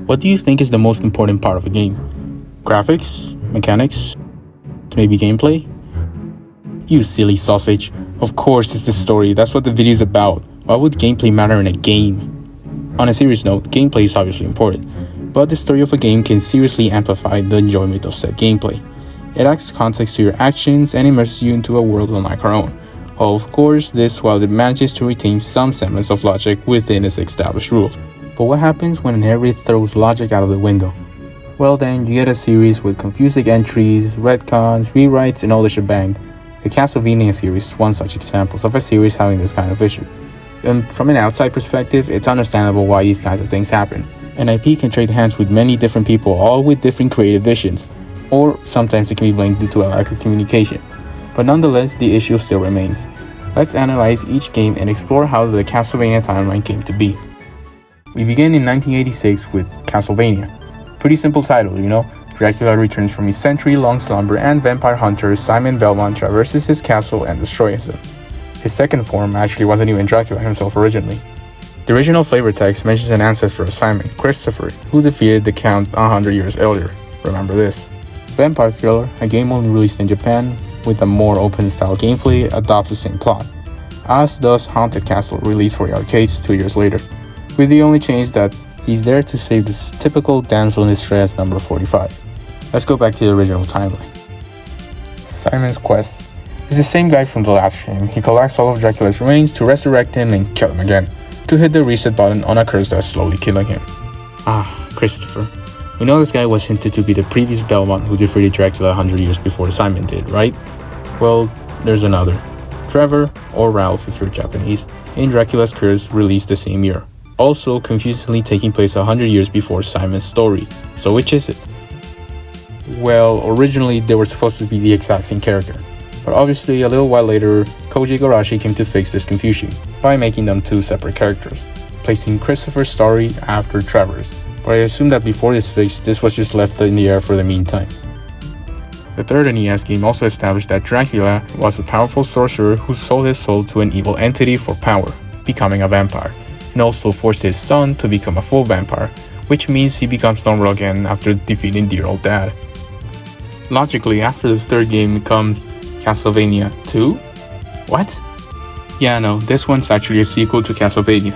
What do you think is the most important part of a game? Graphics? Mechanics? Maybe gameplay? You silly sausage. Of course it's the story, that's what the video is about. Why would gameplay matter in a game? On a serious note, gameplay is obviously important, but the story of a game can seriously amplify the enjoyment of said gameplay. It adds context to your actions and immerses you into a world unlike our own. Of course, this while it manages to retain some semblance of logic within its established rules. But what happens when an area throws logic out of the window? Well then, you get a series with confusing entries, retcons, rewrites, and all the shebang. The Castlevania series is one such example of a series having this kind of issue. And from an outside perspective, it's understandable why these kinds of things happen. An IP can trade hands with many different people, all with different creative visions. Or sometimes it can be blamed due to a lack of communication. But nonetheless, the issue still remains. Let's analyze each game and explore how the Castlevania timeline came to be. We begin in 1986 with Castlevania. Pretty simple title, you know? Dracula returns from his century-long slumber and vampire hunter Simon Belmont traverses his castle and destroys him. His second form actually wasn't even Dracula himself originally. The original flavor text mentions an ancestor of Simon, Christopher, who defeated the Count 100 years earlier. Remember this. Vampire Killer, a game only released in Japan with a more open-style gameplay, adopts the same plot, as does Haunted Castle, released for the arcades 2 years later, with the only change that he's there to save this typical damsel in distress number 45. Let's go back to the original timeline. Simon's quest is the same guy from the last game. He collects all of Dracula's remains to resurrect him and kill him again, to hit the reset button on a curse that's slowly killing him. Christopher. We know this guy was hinted to be the previous Belmont who defeated Dracula 100 years before Simon did, right? Well, there's another. Trevor, or Ralph if you're Japanese, in Dracula's Curse released the same year, also confusingly taking place 100 years before Simon's story. So which is it? Well, originally they were supposed to be the exact same character, but obviously a little while later, Koji Igarashi came to fix this confusion by making them two separate characters, placing Christopher's story after Trevor's, but I assume that before this fix, this was just left in the air for the meantime. The third NES game also established that Dracula was a powerful sorcerer who sold his soul to an evil entity for power, becoming a vampire, and also forced his son to become a full vampire, which means he becomes normal again after defeating dear old dad. Logically, after the third game comes Castlevania 2? What? Yeah, no, this one's actually a sequel to Castlevania.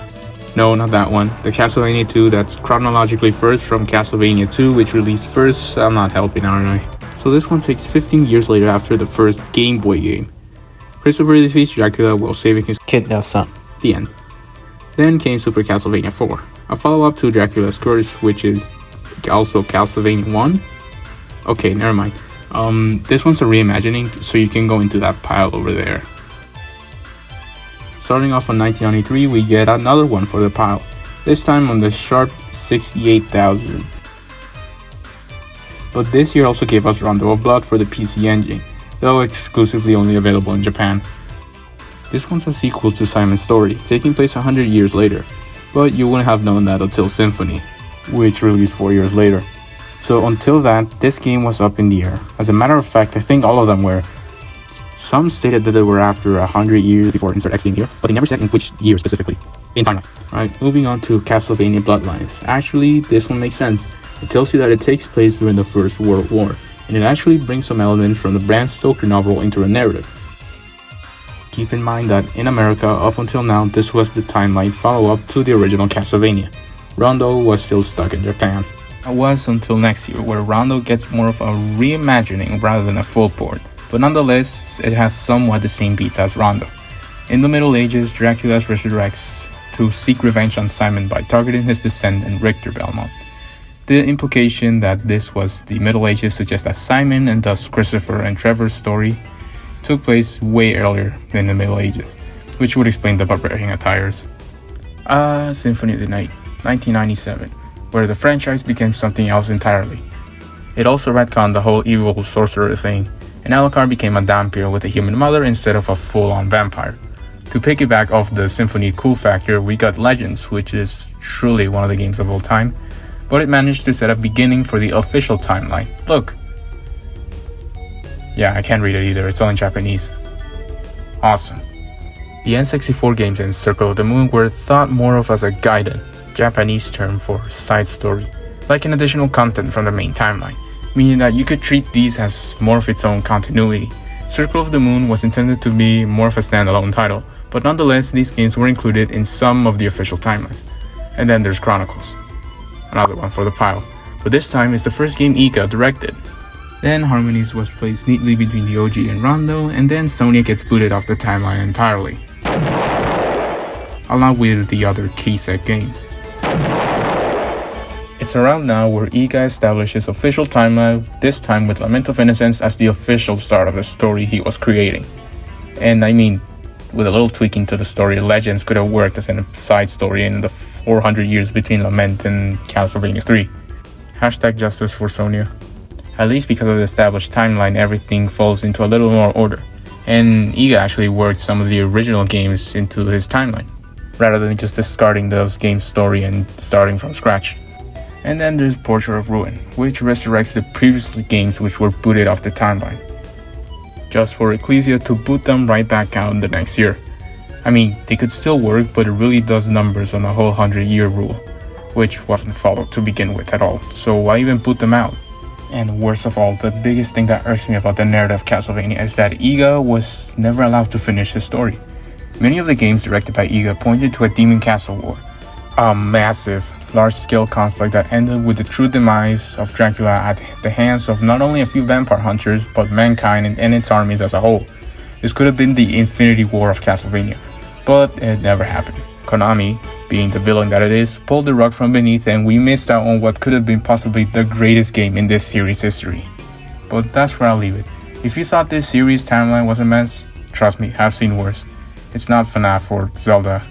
No, not that one. The Castlevania 2 that's chronologically first from Castlevania 2, which released first. I'm not helping, aren't I? So this one takes 15 years later after the first Game Boy game. Christopher defeats Dracula while saving his kidnapped son. The end. Then came Super Castlevania 4, a follow-up to Dracula's Curse, which is also Castlevania 1. Okay, never mind. This one's a reimagining, so you can go into that pile over there. Starting off on 1993, we get another one for the pile, this time on the sharp 68,000. But this year also gave us Rondo of Blood for the PC Engine, though exclusively only available in Japan. This one's a sequel to Simon's story, taking place 100 years later, but you wouldn't have known that until Symphony, which released 4 years later. So until that, this game was up in the air. As a matter of fact, I think all of them were. Some stated that they were after 100 years before Insert X being here, but they never said in which year specifically, in timeline. Alright, moving on to Castlevania Bloodlines. Actually, this one makes sense. It tells you that it takes place during the First World War, and it actually brings some elements from the Bram Stoker novel into a narrative. Keep in mind that in America, up until now, this was the timeline follow-up to the original Castlevania. Rondo was still stuck in Japan. It was until next year, where Rondo gets more of a reimagining rather than a full port, but nonetheless, it has somewhat the same beats as Rondo. In the Middle Ages, Dracula resurrects to seek revenge on Simon by targeting his descendant Richter Belmont. The implication that this was the Middle Ages suggests that Simon, and thus Christopher and Trevor's story, took place way earlier than the Middle Ages, which would explain the barbarian attires. Symphony of the Night, 1997, where the franchise became something else entirely. It also retconned the whole evil sorcerer thing, and Alucard became a Dhampir with a human mother instead of a full-on vampire. To piggyback off the Symphony cool factor, we got Legends, which is truly one of the games of all time, but it managed to set a beginning for the official timeline. Look! Yeah, I can't read it either, it's all in Japanese. Awesome. The N64 games and Circle of the Moon were thought more of as a gaiden, Japanese term for side story, like an additional content from the main timeline, meaning that you could treat these as more of its own continuity. Circle of the Moon was intended to be more of a standalone title, but nonetheless these games were included in some of the official timelines. And then there's Chronicles, another one for the pile, but this time it's the first game Iga directed. Then Harmonies was placed neatly between the OG and Rondo, and then Sonia gets booted off the timeline entirely, along with the other key set games. It's around now where Iga established his official timeline, this time with Lament of Innocence as the official start of the story he was creating. And I mean, with a little tweaking to the story, Legends could have worked as a side story in the 400 years between Lament and Castlevania 3. Hashtag justice for Sonia. At least because of the established timeline, everything falls into a little more order. And Iga actually worked some of the original games into his timeline, rather than just discarding those games' story and starting from scratch. And then there's Portrait of Ruin, which resurrects the previous games which were booted off the timeline, just for Ecclesia to boot them right back out in the next year. I mean, they could still work, but it really does numbers on the whole 100-year rule, which wasn't followed to begin with at all, so why even boot them out? And worst of all, the biggest thing that irks me about the narrative of Castlevania is that Iga was never allowed to finish his story. Many of the games directed by Iga pointed to a Demon Castle war, a massive, large-scale conflict that ended with the true demise of Dracula at the hands of not only a few vampire hunters, but mankind and its armies as a whole. This could have been the Infinity War of Castlevania, but it never happened. Konami, being the villain that it is, pulled the rug from beneath, and we missed out on what could have been possibly the greatest game in this series' history. But that's where I'll leave it. If you thought this series' timeline was a mess, trust me, I've seen worse. It's not FNAF or Zelda.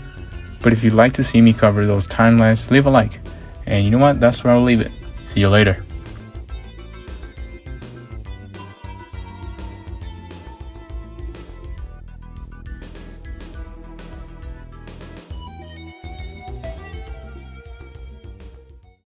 But if you'd like to see me cover those timelines, leave a like. And you know what? That's where I'll leave it. See you later.